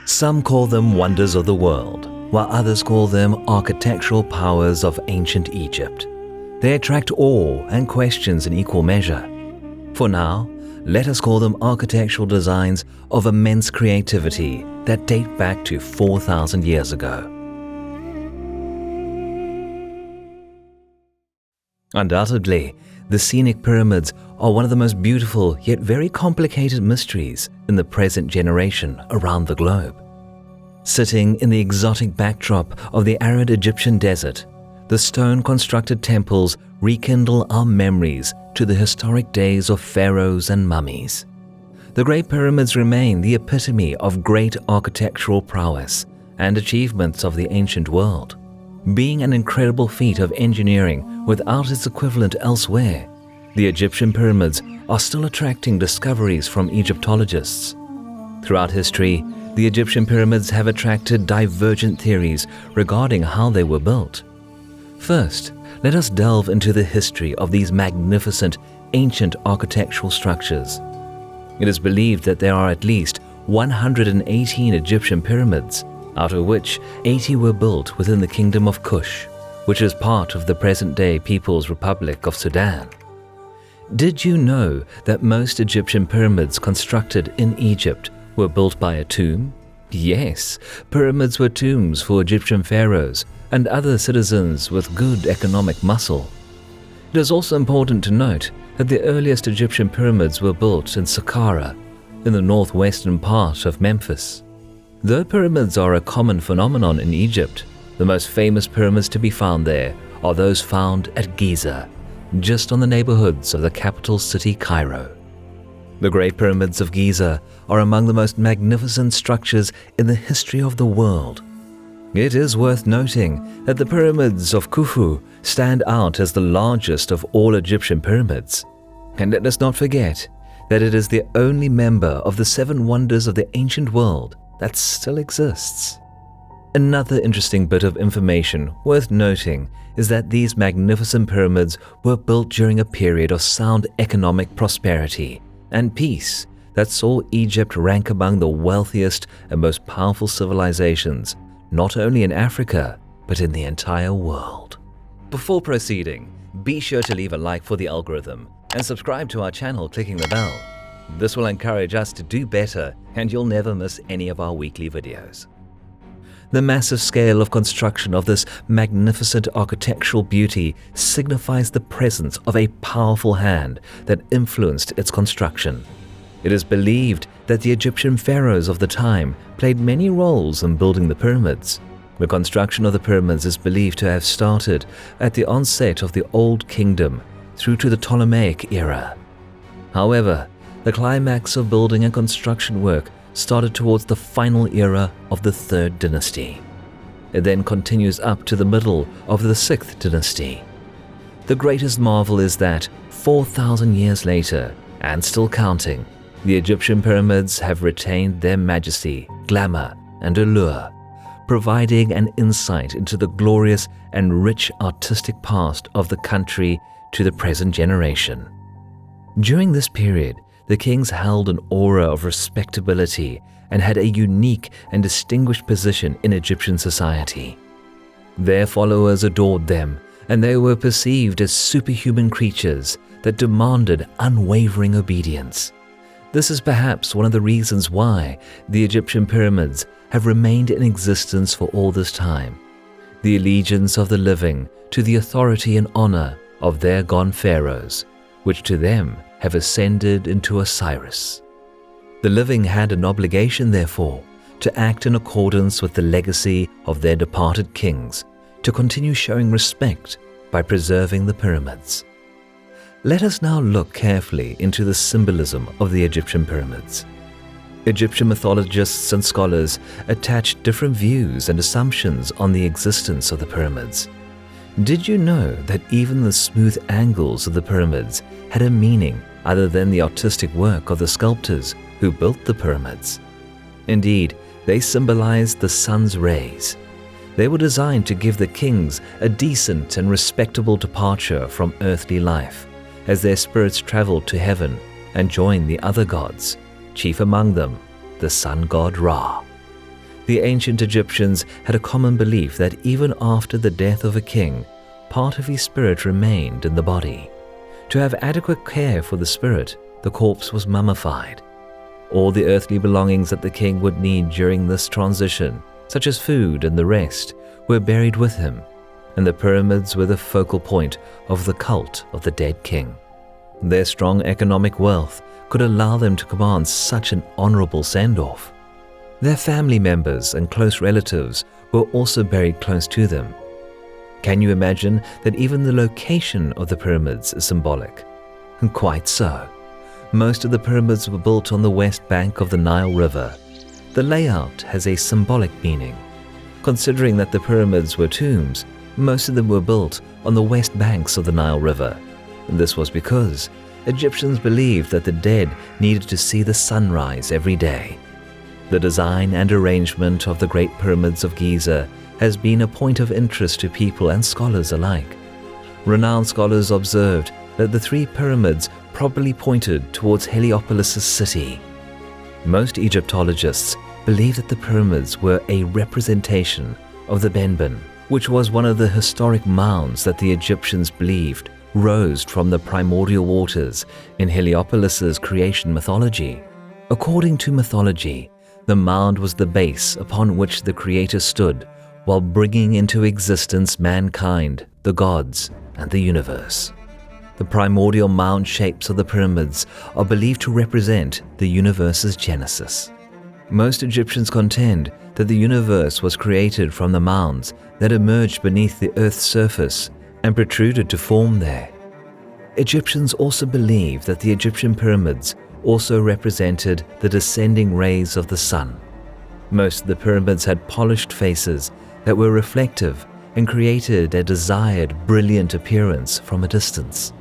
Some call them wonders of the world, while others call them architectural powers of ancient Egypt. They attract awe and questions in equal measure. For now, let us call them architectural designs of immense creativity that date back to 4,000 years ago. Undoubtedly, the scenic pyramids are one of the most beautiful yet very complicated mysteries in the present generation around the globe. Sitting in the exotic backdrop of the arid Egyptian desert, the stone-constructed temples rekindle our memories to the historic days of pharaohs and mummies. The Great Pyramids remain the epitome of great architectural prowess and achievements of the ancient world. Being an incredible feat of engineering without its equivalent elsewhere, the Egyptian pyramids are still attracting discoveries from Egyptologists. Throughout history, the Egyptian pyramids have attracted divergent theories regarding how they were built. First, let us delve into the history of these magnificent ancient architectural structures. It is believed that there are at least 118 Egyptian pyramids, out of which 80 were built within the Kingdom of Kush, which is part of the present-day People's Republic of Sudan. Did you know that most Egyptian pyramids constructed in Egypt were built by a tomb? Yes, pyramids were tombs for Egyptian pharaohs and other citizens with good economic muscle. It is also important to note that the earliest Egyptian pyramids were built in Saqqara, in the northwestern part of Memphis. Though pyramids are a common phenomenon in Egypt, the most famous pyramids to be found there are those found at Giza, just on the neighborhoods of the capital city Cairo. The Great Pyramids of Giza are among the most magnificent structures in the history of the world. It is worth noting that the pyramids of Khufu stand out as the largest of all Egyptian pyramids. And let us not forget that it is the only member of the 7 wonders of the ancient world that still exists. Another interesting bit of information worth noting is that these magnificent pyramids were built during a period of sound economic prosperity and peace that saw Egypt rank among the wealthiest and most powerful civilizations, not only in Africa, but in the entire world. Before proceeding, be sure to leave a like for the algorithm and subscribe to our channel clicking the bell. This will encourage us to do better and you'll never miss any of our weekly videos. The massive scale of construction of this magnificent architectural beauty signifies the presence of a powerful hand that influenced its construction. It is believed that the Egyptian pharaohs of the time played many roles in building the pyramids. The construction of the pyramids is believed to have started at the onset of the Old Kingdom through to the Ptolemaic era. However, the climax of building and construction work started towards the final era of the 3rd dynasty. It then continues up to the middle of the 6th dynasty. The greatest marvel is that 4,000 years later, and still counting, the Egyptian pyramids have retained their majesty, glamour, and allure, providing an insight into the glorious and rich artistic past of the country to the present generation. During this period, the kings held an aura of respectability and had a unique and distinguished position in Egyptian society. Their followers adored them, and they were perceived as superhuman creatures that demanded unwavering obedience. This is perhaps one of the reasons why the Egyptian pyramids have remained in existence for all this time. The allegiance of the living to the authority and honor of their gone pharaohs, which to them have ascended into Osiris. The living had an obligation, therefore, to act in accordance with the legacy of their departed kings, to continue showing respect by preserving the pyramids. Let us now look carefully into the symbolism of the Egyptian pyramids. Egyptian mythologists and scholars attach different views and assumptions on the existence of the pyramids. Did you know that even the smooth angles of the pyramids had a meaning other than the artistic work of the sculptors who built the pyramids? Indeed, they symbolized the sun's rays. They were designed to give the kings a decent and respectable departure from earthly life, as their spirits traveled to heaven and joined the other gods, chief among them, the sun god Ra. The ancient Egyptians had a common belief that even after the death of a king, part of his spirit remained in the body. To have adequate care for the spirit, the corpse was mummified. All the earthly belongings that the king would need during this transition, such as food and the rest, were buried with him, and the pyramids were the focal point of the cult of the dead king. Their strong economic wealth could allow them to command such an honorable send-off. Their family members and close relatives were also buried close to them. Can you imagine that even the location of the pyramids is symbolic? Quite so. Most of the pyramids were built on the west bank of the Nile River. The layout has a symbolic meaning. Considering that the pyramids were tombs, most of them were built on the west banks of the Nile River. This was because Egyptians believed that the dead needed to see the sunrise every day. The design and arrangement of the Great Pyramids of Giza has been a point of interest to people and scholars alike. Renowned scholars observed that the three pyramids probably pointed towards Heliopolis' city. Most Egyptologists believe that the pyramids were a representation of the Benben, which was one of the historic mounds that the Egyptians believed rose from the primordial waters in Heliopolis' creation mythology. According to mythology, the mound was the base upon which the Creator stood while bringing into existence mankind, the gods, and the universe. The primordial mound shapes of the pyramids are believed to represent the universe's genesis. Most Egyptians contend that the universe was created from the mounds that emerged beneath the Earth's surface and protruded to form there. Egyptians also believe that the Egyptian pyramids also represented the descending rays of the sun. Most of the pyramids had polished faces that were reflective and created a desired brilliant appearance from a distance.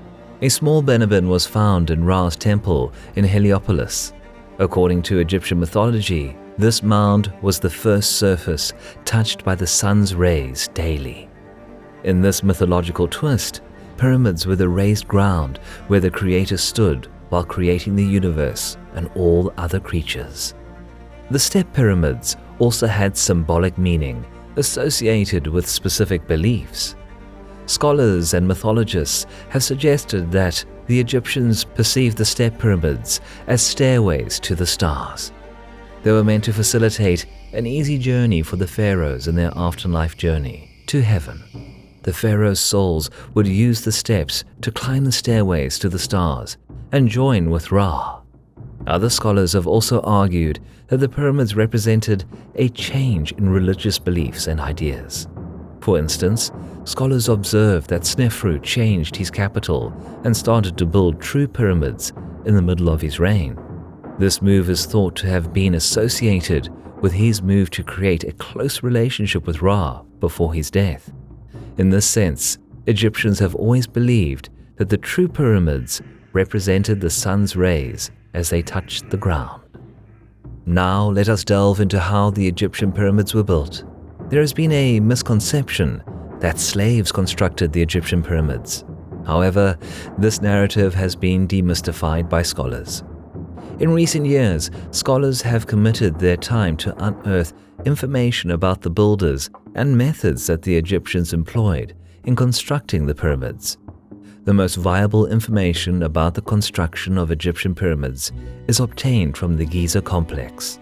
A small Benben was found in Ra's temple in Heliopolis. According to Egyptian mythology, this mound was the first surface touched by the sun's rays daily. In this mythological twist, pyramids were the raised ground where the Creator stood while creating the universe and all other creatures. The step pyramids also had symbolic meaning associated with specific beliefs. Scholars and mythologists have suggested that the Egyptians perceived the step pyramids as stairways to the stars. They were meant to facilitate an easy journey for the pharaohs in their afterlife journey to heaven. The pharaohs' souls would use the steps to climb the stairways to the stars and join with Ra. Other scholars have also argued that the pyramids represented a change in religious beliefs and ideas. For instance, scholars observed that Snefru changed his capital and started to build true pyramids in the middle of his reign. This move is thought to have been associated with his move to create a close relationship with Ra before his death. In this sense, Egyptians have always believed that the true pyramids represented the sun's rays as they touched the ground. Now let us delve into how the Egyptian pyramids were built. There has been a misconception that slaves constructed the Egyptian pyramids. However, this narrative has been demystified by scholars. In recent years, scholars have committed their time to unearth information about the builders and methods that the Egyptians employed in constructing the pyramids. The most viable information about the construction of Egyptian pyramids is obtained from the Giza complex.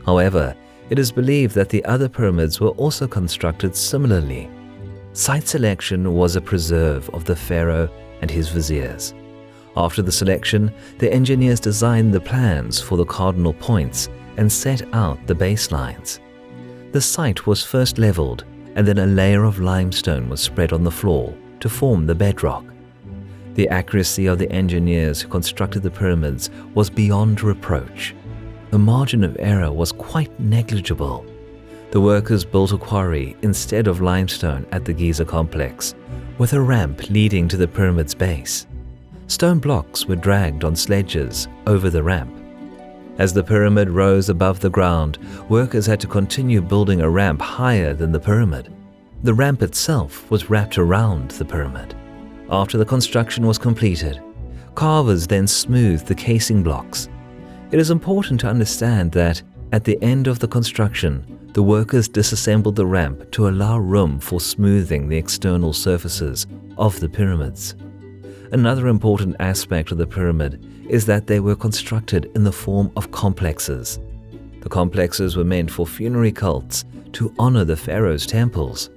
However, it is believed that the other pyramids were also constructed similarly. Site selection was a preserve of the pharaoh and his viziers. After the selection, the engineers designed the plans for the cardinal points and set out the baselines. The site was first leveled, and then a layer of limestone was spread on the floor to form the bedrock. The accuracy of the engineers who constructed the pyramids was beyond reproach. The margin of error was quite negligible. The workers built a quarry instead of limestone at the Giza complex, with a ramp leading to the pyramid's base. Stone blocks were dragged on sledges over the ramp. As the pyramid rose above the ground, workers had to continue building a ramp higher than the pyramid. The ramp itself was wrapped around the pyramid. After the construction was completed, carvers then smoothed the casing blocks. It is important to understand that at the end of the construction, the workers disassembled the ramp to allow room for smoothing the external surfaces of the pyramids. Another important aspect of the pyramid is that they were constructed in the form of complexes. The complexes were meant for funerary cults to honor the pharaoh's temples.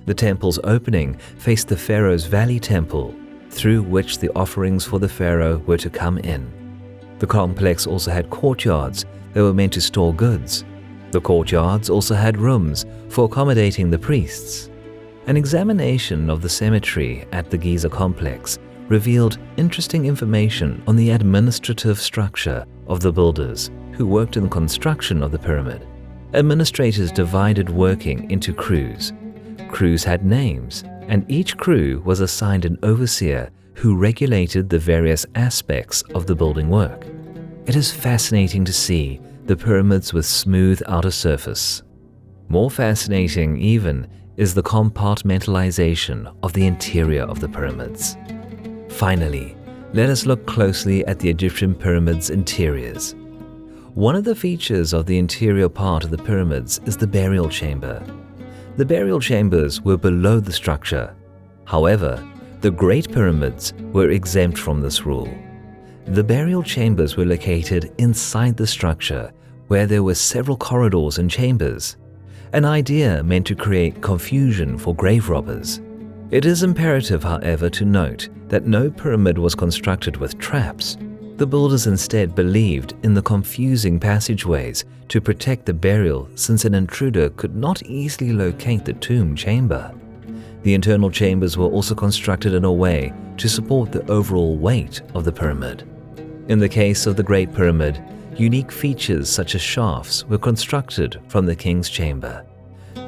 The temple's opening faced the pharaoh's valley temple, through which the offerings for the pharaoh were to come in. The complex also had courtyards that were meant to store goods. The courtyards also had rooms for accommodating the priests. An examination of the cemetery at the Giza complex revealed interesting information on the administrative structure of the builders who worked in the construction of the pyramid. Administrators divided working into crews. Crews had names, and each crew was assigned an overseer who regulated the various aspects of the building work. It is fascinating to see the pyramids with smooth outer surface. More fascinating even is the compartmentalization of the interior of the pyramids. Finally, let us look closely at the Egyptian pyramids' interiors. One of the features of the interior part of the pyramids is the burial chamber. The burial chambers were below the structure. However, the Great Pyramids were exempt from this rule. The burial chambers were located inside the structure, where there were several corridors and chambers, an idea meant to create confusion for grave robbers. It is imperative, however, to note that no pyramid was constructed with traps. The builders instead believed in the confusing passageways to protect the burial, since an intruder could not easily locate the tomb chamber. The internal chambers were also constructed in a way to support the overall weight of the pyramid. In the case of the Great Pyramid, unique features such as shafts were constructed from the king's chamber.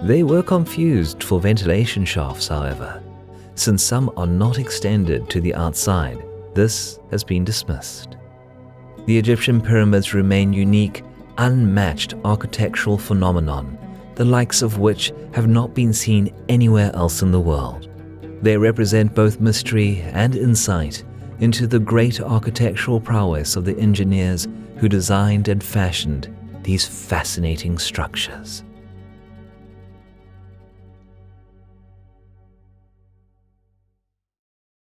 They were confused for ventilation shafts, however. Since some are not extended to the outside, this has been dismissed. The Egyptian pyramids remain unique, unmatched architectural phenomenon, the likes of which have not been seen anywhere else in the world. They represent both mystery and insight into the great architectural prowess of the engineers who designed and fashioned these fascinating structures.